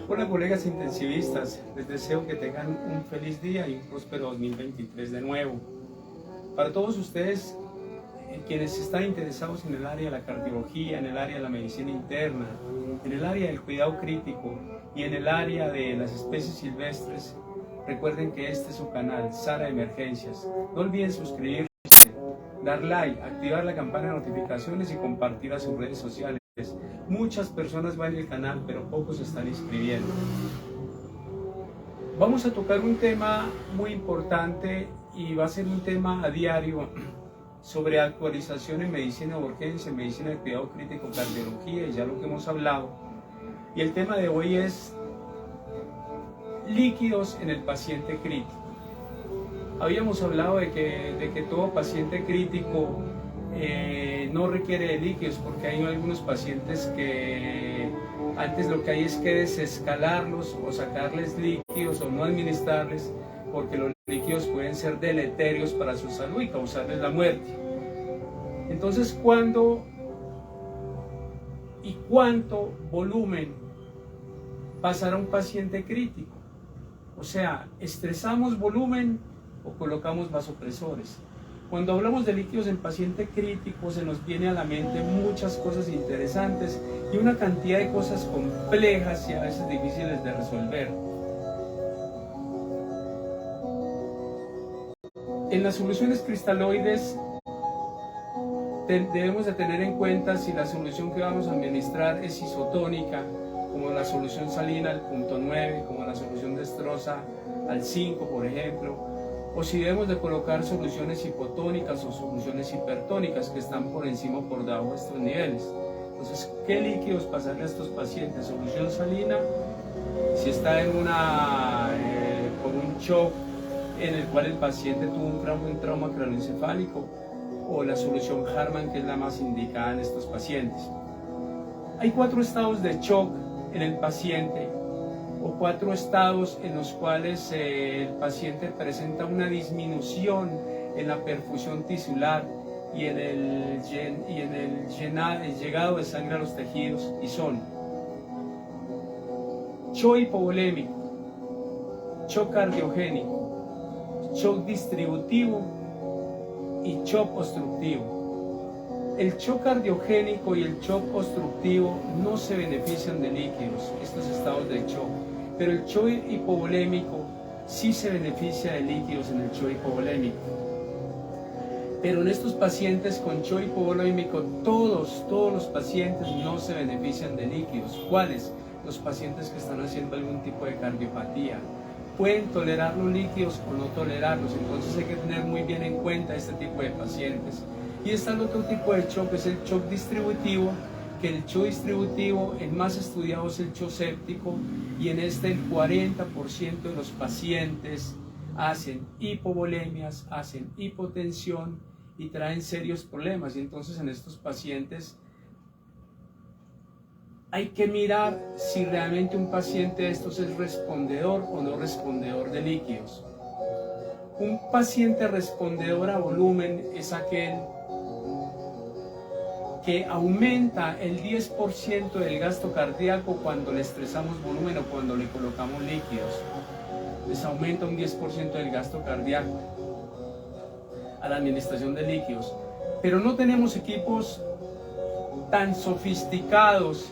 Hola colegas intensivistas, les deseo que tengan un feliz día y un próspero 2023 de nuevo. Para todos ustedes, quienes están interesados en el área de la cardiología, en el área de la medicina interna, en el área del cuidado crítico y en el área de las especies silvestres, recuerden que este es su canal, Sala de Emergencias. No olviden suscribirse, dar like, activar la campana de notificaciones y compartir a sus redes sociales. Muchas personas van al canal, pero pocos se están inscribiendo. Vamos a tocar un tema muy importante y va a ser un tema a diario sobre actualización en medicina de urgencia, en medicina de cuidado crítico, cardiología y ya lo que hemos hablado. Y el tema de hoy es líquidos en el paciente crítico. Habíamos hablado de que todo paciente crítico no requiere de líquidos, porque hay algunos pacientes que antes lo que hay es que desescalarlos o sacarles líquidos o no administrarles, porque los líquidos pueden ser deleterios para su salud y causarles la muerte. Entonces, ¿cuándo y cuánto volumen pasará un paciente crítico? O sea, ¿estresamos volumen o colocamos vasopresores? Cuando hablamos de líquidos en paciente crítico se nos viene a la mente muchas cosas interesantes y una cantidad de cosas complejas y a veces difíciles de resolver. En las soluciones cristaloides debemos de tener en cuenta si la solución que vamos a administrar es isotónica, como la solución salina al 0.9, como la solución destrosa al 5, por ejemplo, o si debemos de colocar soluciones hipotónicas o soluciones hipertónicas que están por encima o por debajo de estos niveles. Entonces, ¿qué líquidos pasarle a estos pacientes? Solución salina, si está en por un shock en el cual el paciente tuvo un trauma craneoencefálico, o la solución Harman, que es la más indicada en estos pacientes. Hay 4 estados de shock en el paciente, o 4 estados en los cuales el paciente presenta una disminución en la perfusión tisular y en el llegado de sangre a los tejidos, y son shock hipovolémico, shock cardiogénico, shock distributivo y shock obstructivo. El shock cardiogénico y el shock obstructivo no se benefician de líquidos, estos estados de shock, pero el shock hipovolémico sí se beneficia de líquidos en el shock hipovolémico. Pero en estos pacientes con shock hipovolémico, todos los pacientes no se benefician de líquidos. ¿Cuáles? Los pacientes que están haciendo algún tipo de cardiopatía. Pueden tolerar los líquidos o no tolerarlos, entonces hay que tener muy bien en cuenta este tipo de pacientes. Y está el otro tipo de shock, que es el shock distributivo, que el shock distributivo, el más estudiado es el shock séptico, y en este el 40% de los pacientes hacen hipovolemias, hacen hipotensión y traen serios problemas. Y entonces en estos pacientes hay que mirar si realmente un paciente de estos es respondedor o no respondedor de líquidos. Un paciente respondedor a volumen es aquel que aumenta el 10% del gasto cardíaco cuando le estresamos volumen o cuando le colocamos líquidos. Les aumenta un 10% del gasto cardíaco a la administración de líquidos. Pero no tenemos equipos tan sofisticados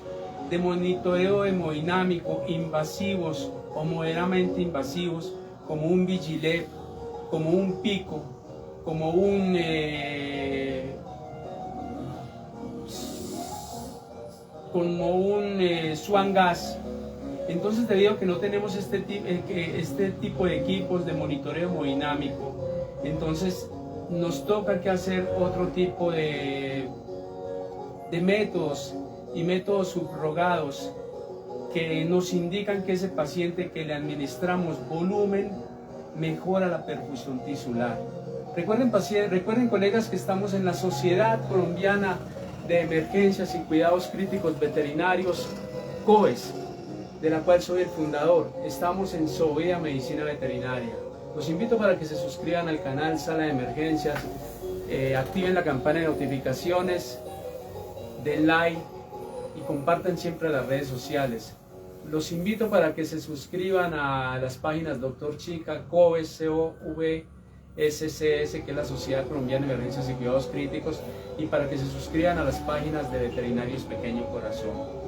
de monitoreo hemodinámico invasivos o moderadamente invasivos como un Vigilep, como un Pico, como un Swan Gas. Entonces, debido a que no tenemos este tipo de equipos de monitoreo hemodinámico, entonces nos toca que hacer otro tipo de métodos y métodos subrogados que nos indican que ese paciente que le administramos volumen mejora la perfusión tisular. Recuerden colegas que estamos en la Sociedad Colombiana de Emergencias y Cuidados Críticos Veterinarios, COES, de la cual soy el fundador. Estamos en Sovea Medicina Veterinaria. Los invito para que se suscriban al canal Sala de Emergencias, activen la campana de notificaciones, den like y compartan siempre las redes sociales. Los invito para que se suscriban a las páginas Dr. Chica, COVES, SCS, que es la Sociedad Colombiana de Emergencias y Cuidados Críticos, y para que se suscriban a las páginas de Veterinarios Pequeño Corazón.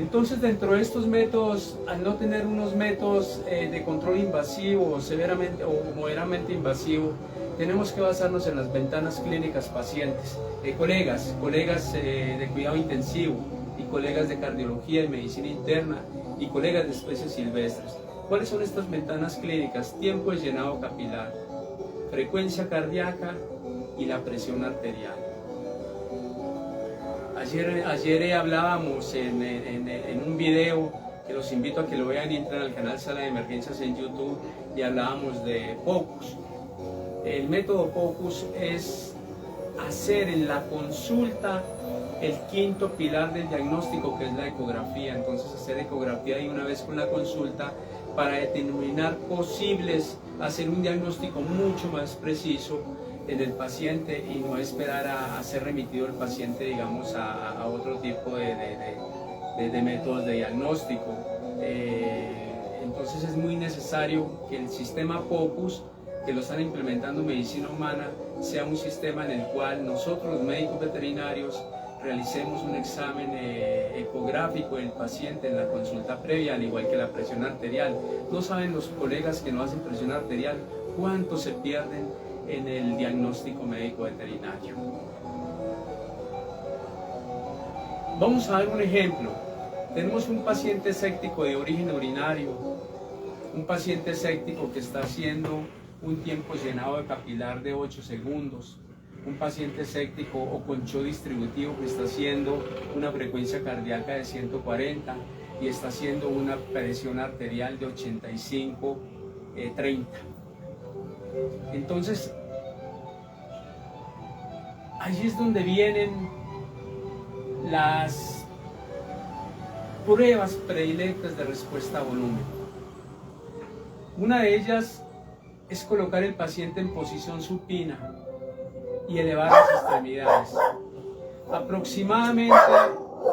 Entonces, dentro de estos métodos, al no tener unos métodos de control invasivo o severamente o moderadamente invasivo, tenemos que basarnos en las ventanas clínicas pacientes. Colegas de cuidado intensivo y colegas de cardiología y medicina interna y colegas de especies silvestres. ¿Cuáles son estas ventanas clínicas? Tiempo de llenado capilar, frecuencia cardíaca y la presión arterial. Ayer hablábamos en un video que los invito a que lo vean y entren al canal Sala de Emergencias en YouTube, y hablábamos de POCUS. El método POCUS es hacer en la consulta el quinto pilar del diagnóstico, que es la ecografía. Entonces, hacer ecografía de una vez con la consulta para determinar hacer un diagnóstico mucho más preciso en el paciente y no esperar a ser remitido el paciente, digamos, a otro tipo de métodos de diagnóstico. Entonces es muy necesario que el sistema POCUS, que lo están implementando en medicina humana, sea un sistema en el cual nosotros, los médicos veterinarios, realicemos un examen ecográfico del paciente en la consulta previa, al igual que la presión arterial. No saben los colegas que no hacen presión arterial cuánto se pierden en el diagnóstico médico veterinario. Vamos a dar un ejemplo. Tenemos un paciente séptico de origen urinario, un paciente séptico que está haciendo un tiempo llenado de capilar de 8 segundos, un paciente séptico o con CHO distributivo que está haciendo una frecuencia cardíaca de 140 y está haciendo una presión arterial de 85/30. Entonces, allí es donde vienen las pruebas predilectas de respuesta a volumen. Una de ellas es colocar el paciente en posición supina y elevar las extremidades. Aproximadamente,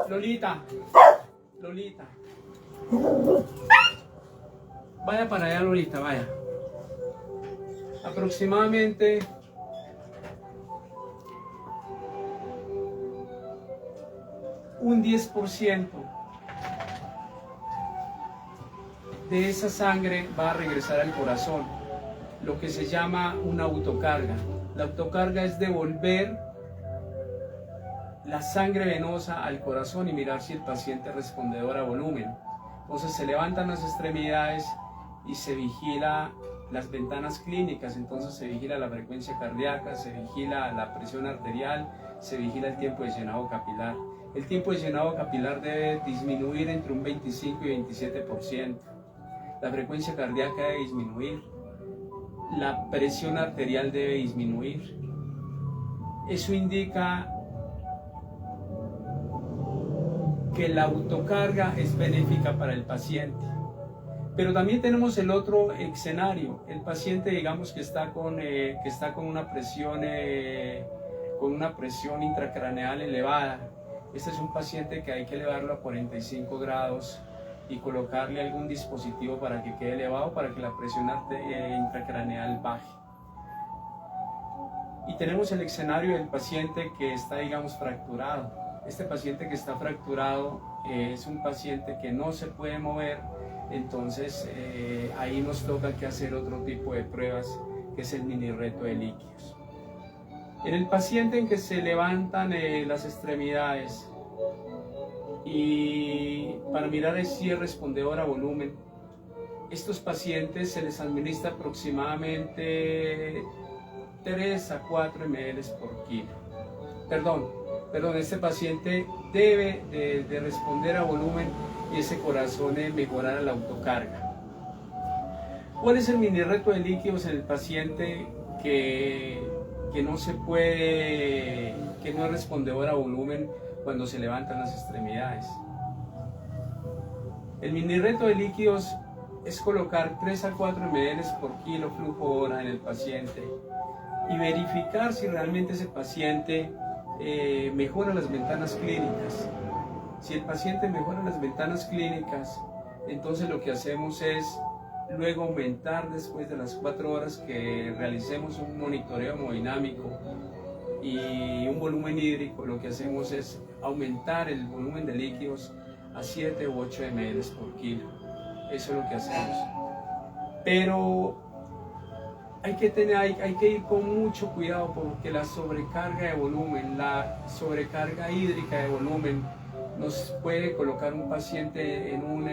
Lolita, vaya para allá, Lolita, vaya. Aproximadamente un 10% de esa sangre va a regresar al corazón, lo que se llama una autocarga. La autocarga es devolver la sangre venosa al corazón y mirar si el paciente es respondedor a volumen. Entonces se levantan las extremidades y se vigila las ventanas clínicas, entonces se vigila la frecuencia cardíaca, se vigila la presión arterial, se vigila el tiempo de llenado capilar. El tiempo de llenado capilar debe disminuir entre un 25 y 27%. La frecuencia cardíaca debe disminuir. La presión arterial debe disminuir. Eso indica que la autocarga es benéfica para el paciente. Pero también tenemos el otro escenario, el paciente, digamos, que está con una presión intracraneal elevada. Este es un paciente que hay que elevarlo a 45 grados y colocarle algún dispositivo para que quede elevado, para que la presión intracraneal baje. Y tenemos el escenario del paciente que está, digamos, fracturado. Este paciente que está fracturado es un paciente que no se puede mover, entonces ahí nos toca que hacer otro tipo de pruebas, que es el mini reto de líquidos. En el paciente en que se levantan las extremidades y para mirar si es respondedor a volumen, estos pacientes se les administra aproximadamente 3 a 4 ml por kilo. Perdón, este paciente debe de responder a volumen y ese corazón mejorar la autocarga. ¿Cuál es el mini reto de líquidos en el paciente que no se puede, que no es respondedor a volumen cuando se levantan las extremidades? El mini reto de líquidos es colocar 3 a 4 ml por kilo flujo hora en el paciente y verificar si realmente ese paciente mejora las ventanas clínicas. Si el paciente mejora las ventanas clínicas, Entonces lo que hacemos es luego aumentar, después de las 4 horas que realicemos un monitoreo hemodinámico y un volumen hídrico, lo que hacemos es aumentar el volumen de líquidos a 7 u 8 ml por kilo. Eso es lo que hacemos. Pero hay que ir con mucho cuidado, porque la sobrecarga de volumen, la sobrecarga hídrica de volumen nos puede colocar un paciente en un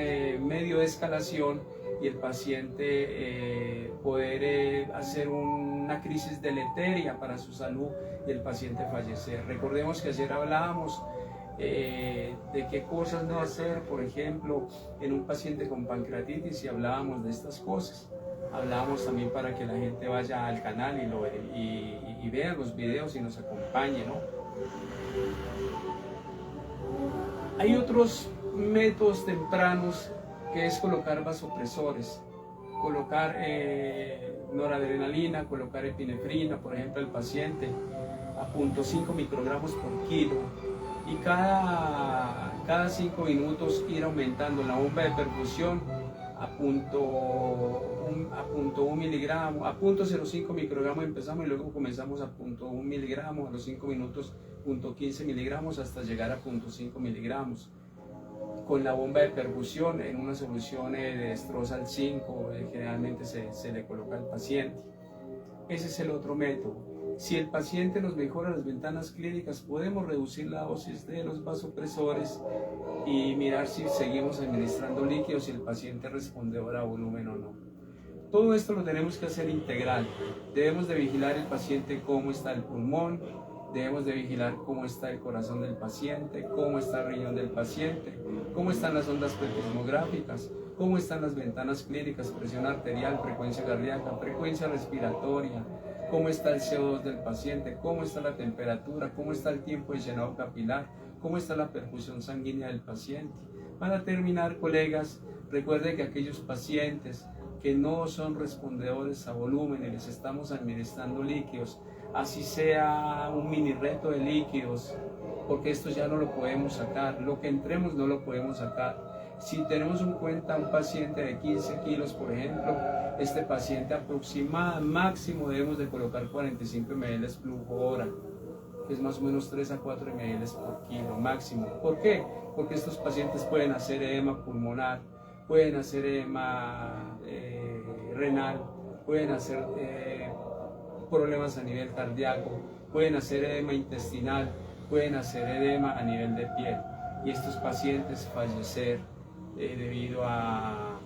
medio de escalación y el paciente poder hacer una crisis deleteria para su salud y el paciente fallecer. Recordemos que ayer hablábamos de qué cosas no hacer, por ejemplo, en un paciente con pancreatitis, y hablábamos de estas cosas. Hablábamos también para que la gente vaya al canal y vea los videos y nos acompañe, ¿no? Hay otros métodos tempranos, que es colocar vasopresores, colocar noradrenalina, colocar epinefrina, por ejemplo, al paciente a 0.5 microgramos por kilo, y cada 5 minutos ir aumentando la bomba de perfusión a 0.1 miligramo, a 0.05 microgramos empezamos y luego comenzamos a 0.1 miligramos, a los 5 minutos 0.15 miligramos hasta llegar a 0.5 miligramos. Con la bomba de perfusión en una solución de Destrosal 5, generalmente se le coloca al paciente. Ese es el otro método. Si el paciente nos mejora las ventanas clínicas, podemos reducir la dosis de los vasopresores y mirar si seguimos administrando líquidos, si el paciente responde ahora a volumen o no. Todo esto lo tenemos que hacer integral. Debemos de vigilar el paciente cómo está el pulmón, debemos de vigilar cómo está el corazón del paciente, cómo está el riñón del paciente, cómo están las ondas pletismográficas, cómo están las ventanas clínicas, presión arterial, frecuencia cardíaca, frecuencia respiratoria, cómo está el CO2 del paciente, cómo está la temperatura, cómo está el tiempo de llenado capilar, cómo está la perfusión sanguínea del paciente. Para terminar, colegas, recuerden que aquellos pacientes que no son respondedores a volumen y les estamos administrando líquidos, así sea un mini reto de líquidos, porque esto ya no lo podemos sacar, lo que entremos no lo podemos sacar. Si tenemos en cuenta un paciente de 15 kilos, por ejemplo, este paciente máximo debemos de colocar 45 ml flujo hora, que es más o menos 3 a 4 ml por kilo máximo. ¿Por qué? Porque estos pacientes pueden hacer edema pulmonar, pueden hacer edema renal, pueden hacer problemas a nivel cardíaco, pueden hacer edema intestinal, pueden hacer edema a nivel de piel, y estos pacientes fallecer debido a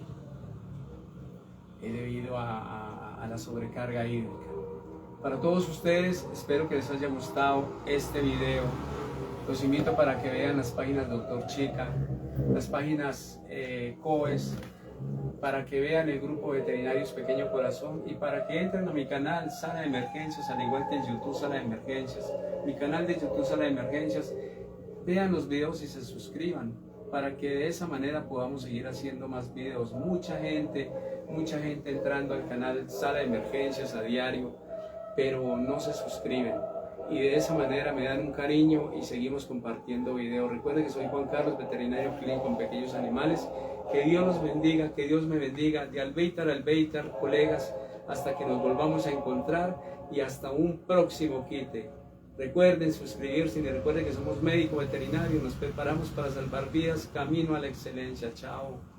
la sobrecarga hídrica. Para todos ustedes, espero que les haya gustado este video. Los invito para que vean las páginas Dr. Chica, las páginas COES, para que vean el grupo Veterinarios Pequeño Corazón, y para que entren a mi canal Sala de Emergencias, al igual que en YouTube Sala de Emergencias, mi canal de YouTube Sala de Emergencias. Vean los videos y se suscriban, para que de esa manera podamos seguir haciendo más videos. Mucha gente entrando al canal Sala de Emergencias a diario, pero no se suscriben, y de esa manera me dan un cariño y seguimos compartiendo videos. Recuerden que soy Juan Carlos, veterinario clínico en pequeños animales. Que Dios los bendiga, que Dios me bendiga, de Albeitar a Albeitar, colegas, hasta que nos volvamos a encontrar, y hasta un próximo quite. Recuerden suscribirse, y recuerden que somos médicos veterinarios, nos preparamos para salvar vidas, camino a la excelencia. Chao.